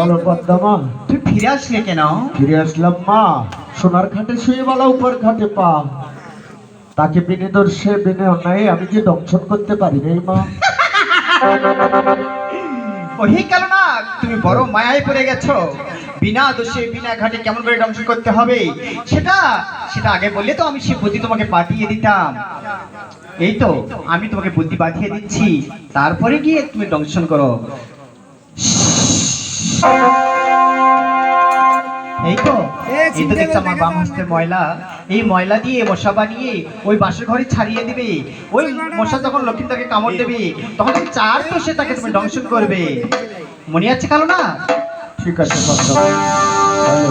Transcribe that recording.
বলো পদ্মা, তুই ফিরে আসলে কেন? ফিরে আসলাম মা। সোনার খাটে শুয়ে বলা, উপর খাটে পা। তাকে বিনে দর্শে বিনে অন্যায় আমি যে দংশন করতে পারি নাই মা। ওহে কেন না, তুমি বড় মায়ায় পড়ে গেছো। বিনা দোষে বিনা ঘাটে কেমন করে দংশন করতে হবে সেটা সেটা আগে বললে তো আমি সে বুদ্ধি তোমাকে পাঠিয়ে দিতাম। এই তো আমি তোমাকে বুদ্ধি পাঠিয়ে দিচ্ছি, তারপরে গিয়ে তুমি দংশন করো। এই তো এই তো দেখছি আমার বাম হস্তের ময়লা। এই ময়লা দিয়ে মশা বানিয়ে ওই বাসের ঘরে ছাড়িয়ে দিবে। ওই মশা যখন লক্ষ্মীটাকে কামড় দেবে তখন তুমি চার দোষে তাকে তুমি দংশন করবে। মনে আছে কালো না? ঠিক আছে পদ্মা। হ্যালো।